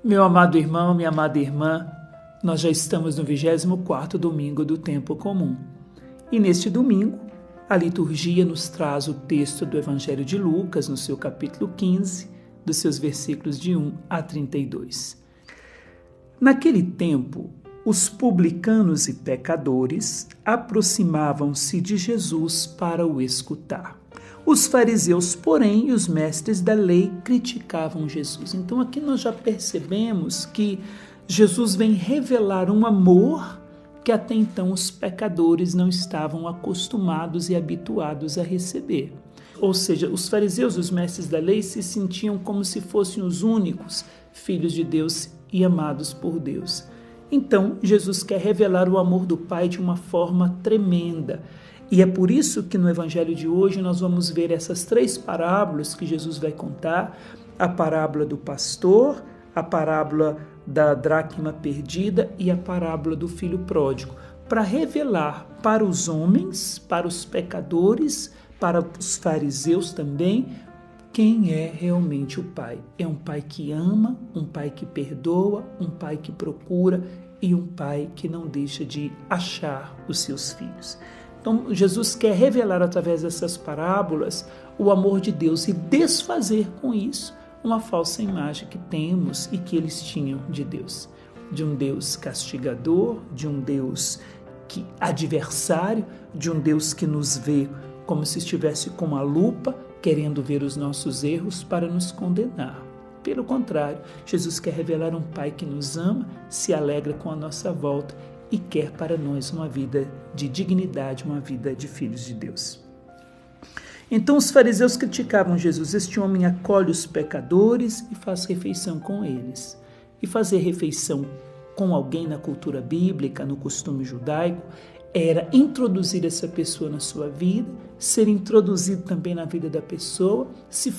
Meu amado irmão, minha amada irmã, nós já estamos no 24º domingo do tempo comum. E neste domingo, a liturgia nos traz o texto do Evangelho de Lucas, no seu capítulo 15, dos seus versículos de 1 a 32. Naquele tempo, os publicanos e pecadores aproximavam-se de Jesus para o escutar. Os fariseus, porém, e os mestres da lei criticavam Jesus. Então aqui nós já percebemos que Jesus vem revelar um amor que até então os pecadores não estavam acostumados e habituados a receber. Ou seja, os fariseus e os mestres da lei se sentiam como se fossem os únicos filhos de Deus e amados por Deus. Então, Jesus quer revelar o amor do Pai de uma forma tremenda. E é por isso que no Evangelho de hoje nós vamos ver essas 3 parábolas que Jesus vai contar: a parábola do pastor, a parábola da dracma perdida e a parábola do filho pródigo, para revelar para os homens, para os pecadores, para os fariseus também, quem é realmente o Pai. É um Pai que ama, um Pai que perdoa, um Pai que procura e um Pai que não deixa de achar os seus filhos. Então, Jesus quer revelar através dessas parábolas o amor de Deus e desfazer com isso uma falsa imagem que temos e que eles tinham de Deus. De um Deus castigador, de um Deus adversário, de um Deus que nos vê como se estivesse com uma lupa, querendo ver os nossos erros para nos condenar. Pelo contrário, Jesus quer revelar um Pai que nos ama, se alegra com a nossa volta e quer para nós uma vida de dignidade, uma vida de filhos de Deus. Então os fariseus criticavam Jesus: este homem acolhe os pecadores e faz refeição com eles. E fazer refeição com alguém na cultura bíblica, no costume judaico, era introduzir essa pessoa na sua vida, ser introduzido também na vida da pessoa, se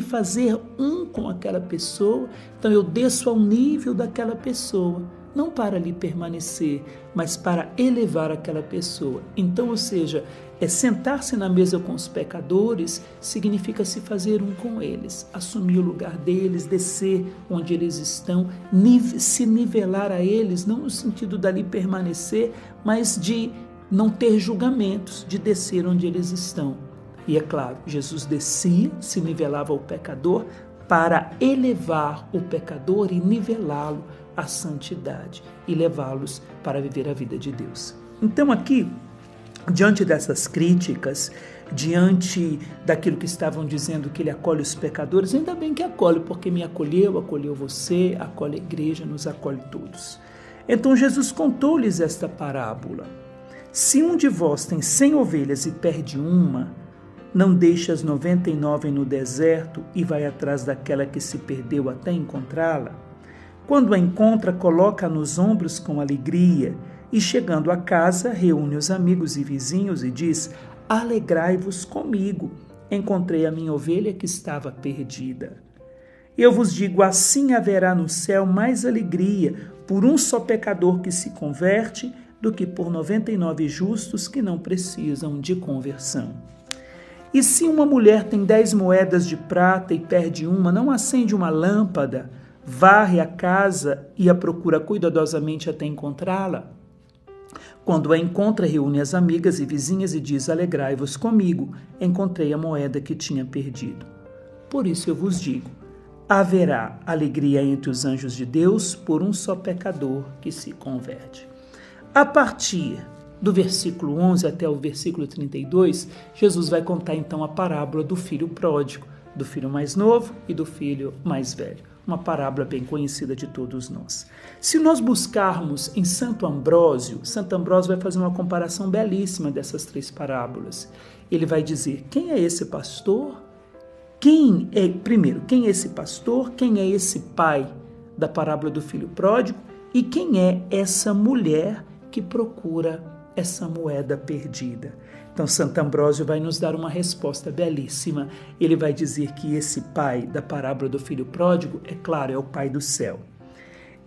fazer um com aquela pessoa. Então eu desço ao nível daquela pessoa, não para ali permanecer, mas para elevar aquela pessoa. Então, ou seja, sentar-se na mesa com os pecadores significa se fazer um com eles, assumir o lugar deles, descer onde eles estão, se nivelar a eles, não no sentido dali permanecer, mas de não ter julgamentos, de descer onde eles estão. E é claro, Jesus descia, se nivelava ao pecador para elevar o pecador e nivelá-lo à santidade e levá-los para viver a vida de Deus. Então aqui, diante dessas críticas, diante daquilo que estavam dizendo que ele acolhe os pecadores, ainda bem que acolhe, porque me acolheu, acolheu você, acolhe a igreja, nos acolhe todos. Então Jesus contou-lhes esta parábola: se um de vós tem 100 ovelhas e perde uma, não deixa as 99 no deserto e vai atrás daquela que se perdeu até encontrá-la? Quando a encontra, coloca nos ombros com alegria e, chegando a casa, reúne os amigos e vizinhos e diz: alegrai-vos comigo, encontrei a minha ovelha que estava perdida. Eu vos digo, assim haverá no céu mais alegria por um só pecador que se converte do que por 99 justos que não precisam de conversão. E se uma mulher tem 10 moedas de prata e perde uma, não acende uma lâmpada, varre a casa e a procura cuidadosamente até encontrá-la? Quando a encontra, reúne as amigas e vizinhas e diz: alegrai-vos comigo, encontrei a moeda que tinha perdido. Por isso eu vos digo, haverá alegria entre os anjos de Deus por um só pecador que se converte. A partir do versículo 11 até o versículo 32, Jesus vai contar então a parábola do filho pródigo, do filho mais novo e do filho mais velho. Uma parábola bem conhecida de todos nós. Se nós buscarmos em Santo Ambrósio vai fazer uma comparação belíssima dessas 3 parábolas. Ele vai dizer: quem é esse pastor? Quem é esse pastor? Quem é esse pai da parábola do filho pródigo? E quem é essa mulher que procura essa moeda perdida? Então, Santo Ambrósio vai nos dar uma resposta belíssima. Ele vai dizer que esse pai da parábola do filho pródigo, é claro, é o Pai do céu.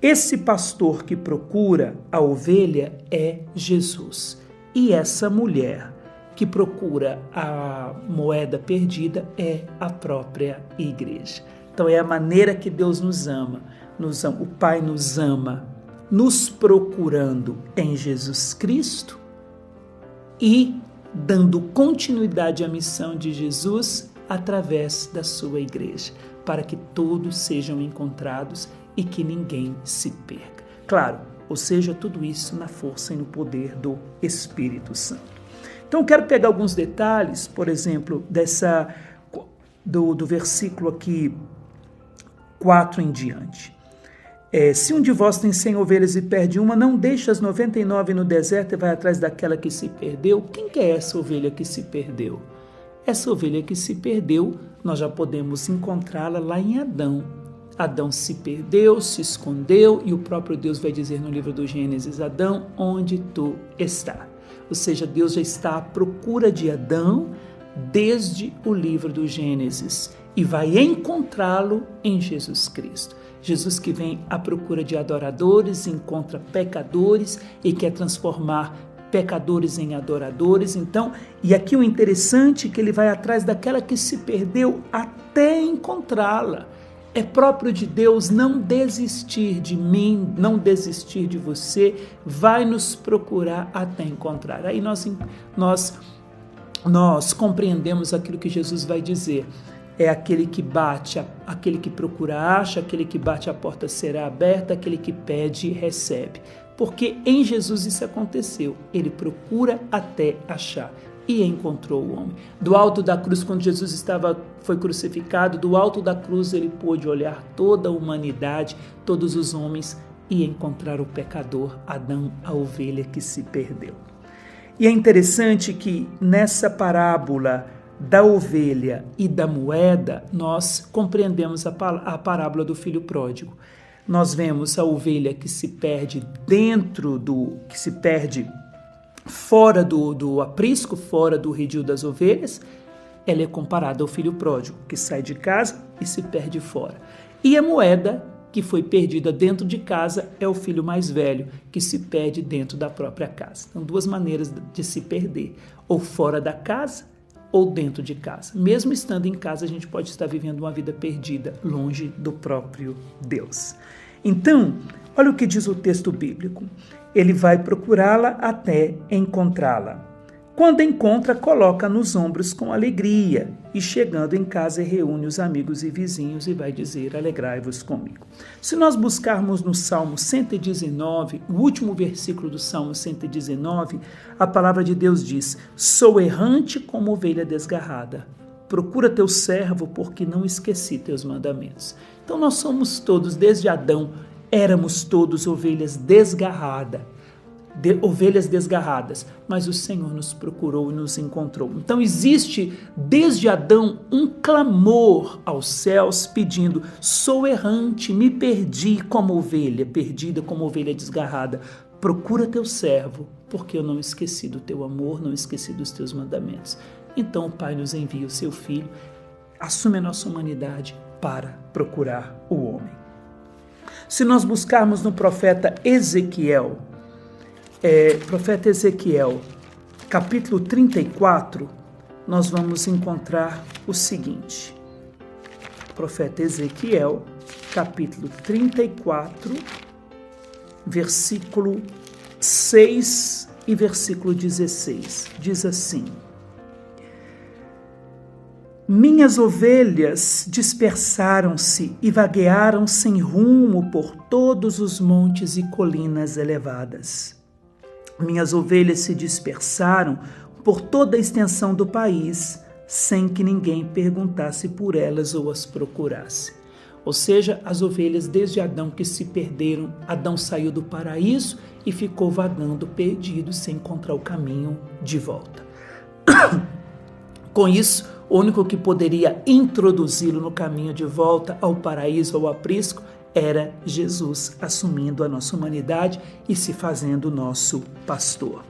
Esse pastor que procura a ovelha é Jesus. E essa mulher que procura a moeda perdida é a própria igreja. Então, é a maneira que Deus nos ama. o Pai nos ama, nos procurando em Jesus Cristo e dando continuidade à missão de Jesus através da sua igreja, para que todos sejam encontrados e que ninguém se perca. Claro, ou seja, tudo isso na força e no poder do Espírito Santo. Então, eu quero pegar alguns detalhes, por exemplo, do versículo aqui 4 em diante. Se um de vós tem 100 ovelhas e perde uma, não deixe as 99 no deserto e vai atrás daquela que se perdeu. Quem que é essa ovelha que se perdeu? Essa ovelha que se perdeu, nós já podemos encontrá-la lá em Adão. Adão se perdeu, se escondeu, e o próprio Deus vai dizer no livro do Gênesis: Adão, onde tu está? Ou seja, Deus já está à procura de Adão desde o livro do Gênesis e vai encontrá-lo em Jesus Cristo. Jesus que vem à procura de adoradores, encontra pecadores e quer transformar pecadores em adoradores. Então, e aqui o interessante é que ele vai atrás daquela que se perdeu até encontrá-la. É próprio de Deus não desistir de mim, não desistir de você, vai nos procurar até encontrar. Aí nós compreendemos aquilo que Jesus vai dizer. É aquele que bate, aquele que procura acha, aquele que bate a porta será aberta, aquele que pede recebe. Porque em Jesus isso aconteceu, ele procura até achar. E encontrou o homem. Do alto da cruz, quando Jesus foi crucificado, do alto da cruz ele pôde olhar toda a humanidade, todos os homens, e encontrar o pecador, Adão, a ovelha que se perdeu. E é interessante que nessa parábola da ovelha e da moeda, nós compreendemos a parábola do filho pródigo. Nós vemos a ovelha que se perde fora do aprisco, fora do redil das ovelhas. Ela é comparada ao filho pródigo, que sai de casa e se perde fora. E a moeda, que foi perdida dentro de casa, é o filho mais velho, que se perde dentro da própria casa. Então, duas maneiras de se perder, ou fora da casa, ou dentro de casa. Mesmo estando em casa, a gente pode estar vivendo uma vida perdida, longe do próprio Deus. Então, olha o que diz o texto bíblico. Ele vai procurá-la até encontrá-la. Quando encontra, coloca nos ombros com alegria e, chegando em casa, reúne os amigos e vizinhos e vai dizer: alegrai-vos comigo. Se nós buscarmos no Salmo 119, o último versículo do Salmo 119, a palavra de Deus diz: sou errante como ovelha desgarrada. Procura teu servo, porque não esqueci teus mandamentos. Então nós somos todos, desde Adão, éramos todos ovelhas desgarradas, mas o Senhor nos procurou e nos encontrou. Então existe desde Adão um clamor aos céus pedindo: sou errante, me perdi como ovelha, perdida como ovelha desgarrada. Procura teu servo, porque eu não esqueci do teu amor, não esqueci dos teus mandamentos. Então o Pai nos envia o seu Filho, assume a nossa humanidade para procurar o homem. Se nós buscarmos no profeta Ezequiel, capítulo 34, nós vamos encontrar o seguinte. Profeta Ezequiel, capítulo 34, versículo 6 e versículo 16. Diz assim: minhas ovelhas dispersaram-se e vaguearam sem rumo por todos os montes e colinas elevadas. Minhas ovelhas se dispersaram por toda a extensão do país, sem que ninguém perguntasse por elas ou as procurasse. Ou seja, as ovelhas desde Adão que se perderam, Adão saiu do paraíso e ficou vagando perdido sem encontrar o caminho de volta. Com isso, o único que poderia introduzi-lo no caminho de volta ao paraíso, ao aprisco, era Jesus, assumindo a nossa humanidade e se fazendo nosso pastor.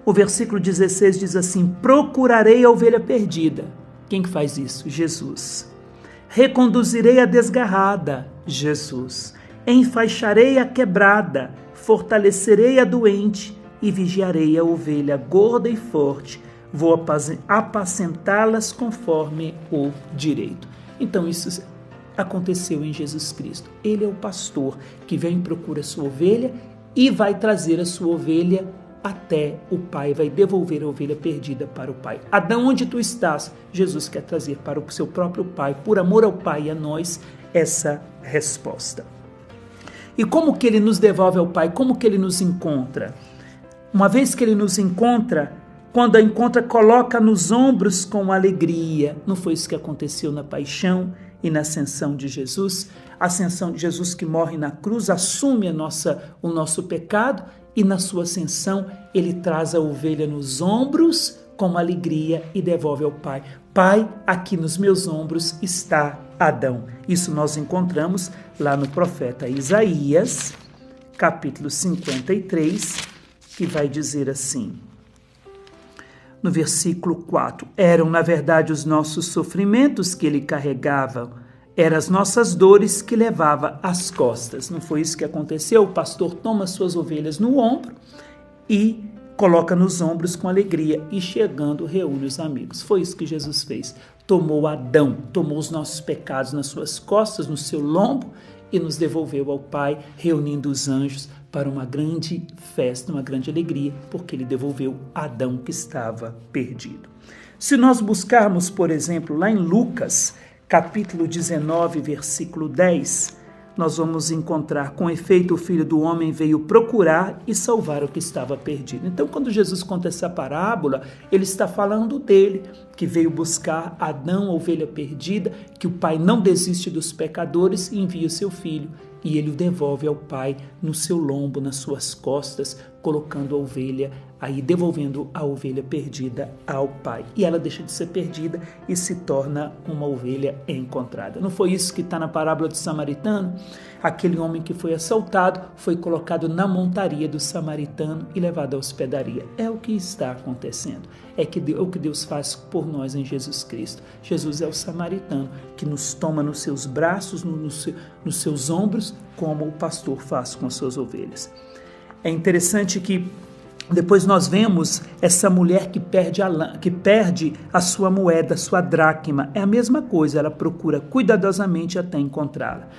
O versículo 16 diz assim: procurarei a ovelha perdida. Quem que faz isso? Jesus. Reconduzirei a desgarrada. Jesus. Enfaixarei a quebrada, fortalecerei a doente e vigiarei a ovelha gorda e forte. Vou apacentá-las conforme o direito. Então, isso aconteceu em Jesus Cristo. Ele é o pastor que vem e procura a sua ovelha e vai trazer a sua ovelha até o Pai, vai devolver a ovelha perdida para o Pai. Adão, onde tu estás? Jesus quer trazer para o seu próprio Pai, por amor ao Pai e a nós, essa resposta. E como que ele nos devolve ao Pai? Como que ele nos encontra? Uma vez que ele nos encontra, quando a encontra, coloca nos ombros com alegria. Não foi isso que aconteceu na paixão e na ascensão de Jesus? A ascensão de Jesus, que morre na cruz, assume o nosso pecado, e na sua ascensão ele traz a ovelha nos ombros com alegria e devolve ao Pai. Pai, aqui nos meus ombros está Adão. Isso nós encontramos lá no profeta Isaías, capítulo 53, que vai dizer assim, no versículo 4, eram na verdade os nossos sofrimentos que ele carregava, eram as nossas dores que levava às costas. Não foi isso que aconteceu? O pastor toma suas ovelhas no ombro e coloca nos ombros com alegria e chegando reúne os amigos. Foi isso que Jesus fez. Tomou Adão, tomou os nossos pecados nas suas costas, no seu lombo e nos devolveu ao Pai, reunindo os anjos para uma grande festa, uma grande alegria, porque ele devolveu Adão que estava perdido. Se nós buscarmos, por exemplo, lá em Lucas, capítulo 19, versículo 10, nós vamos encontrar, com efeito, o Filho do Homem veio procurar e salvar o que estava perdido. Então, quando Jesus conta essa parábola, ele está falando dele, que veio buscar Adão, a ovelha perdida, que o Pai não desiste dos pecadores e envia o seu Filho. E ele o devolve ao Pai no seu lombo, nas suas costas, colocando a ovelha aí, devolvendo a ovelha perdida ao Pai. E ela deixa de ser perdida e se torna uma ovelha encontrada. Não foi isso que está na parábola do samaritano? Aquele homem que foi assaltado foi colocado na montaria do samaritano e levado à hospedaria. É o que está acontecendo. É o que Deus faz por nós em Jesus Cristo. Jesus é o samaritano que nos toma nos seus braços, nos seus ombros, como o pastor faz com as suas ovelhas. É interessante que depois nós vemos essa mulher que perde a sua moeda, a sua dracma. É a mesma coisa, ela procura cuidadosamente até encontrá-la.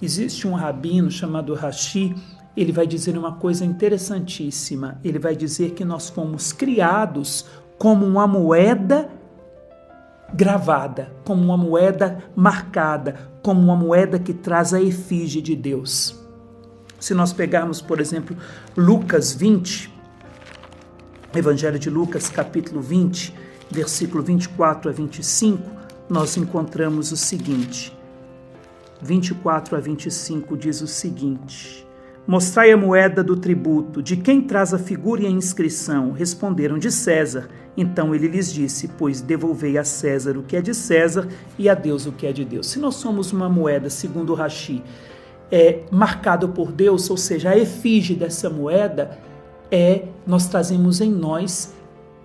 Existe um rabino chamado Rashi, ele vai dizer uma coisa interessantíssima. Ele vai dizer que nós fomos criados como uma moeda gravada, como uma moeda marcada, como uma moeda que traz a efígie de Deus. Se nós pegarmos, por exemplo, Lucas 20, Evangelho de Lucas, capítulo 20, versículo 24 a 25, nós encontramos o seguinte. 24 a 25 diz o seguinte: mostrai a moeda do tributo, de quem traz a figura e a inscrição? Responderam, de César. Então ele lhes disse, pois devolvei a César o que é de César e a Deus o que é de Deus. Se nós somos uma moeda, segundo o Rashi, marcado por Deus, ou seja, a efígie dessa moeda nós trazemos em nós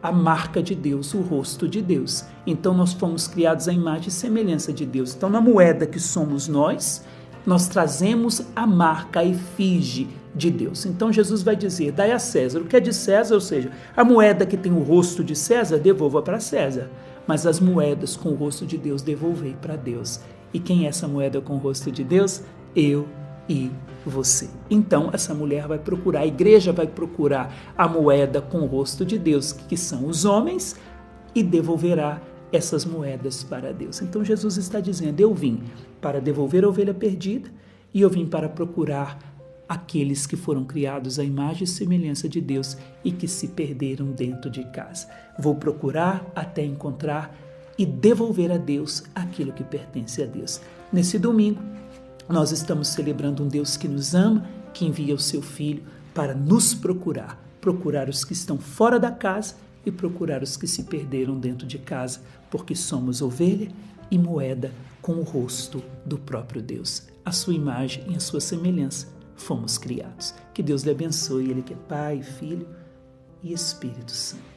a marca de Deus, o rosto de Deus. Então nós fomos criados à imagem e semelhança de Deus. Então na moeda que somos nós trazemos a marca, a efígie de Deus. Então Jesus vai dizer, dai a César o que é de César, ou seja, a moeda que tem o rosto de César, devolva para César. Mas as moedas com o rosto de Deus, devolvei para Deus. E quem é essa moeda com o rosto de Deus? Eu e você. Então essa mulher vai procurar, a igreja vai procurar a moeda com o rosto de Deus, que são os homens, e devolverá essas moedas para Deus. Então Jesus está dizendo, eu vim para devolver a ovelha perdida e eu vim para procurar aqueles que foram criados à imagem e semelhança de Deus e que se perderam dentro de casa. Vou procurar até encontrar e devolver a Deus aquilo que pertence a Deus. Nesse domingo, nós estamos celebrando um Deus que nos ama, que envia o seu Filho para nos procurar os que estão fora da casa e procurar os que se perderam dentro de casa, porque somos ovelha e moeda com o rosto do próprio Deus. A sua imagem e a sua semelhança fomos criados. Que Deus lhe abençoe, Ele que é Pai, Filho e Espírito Santo.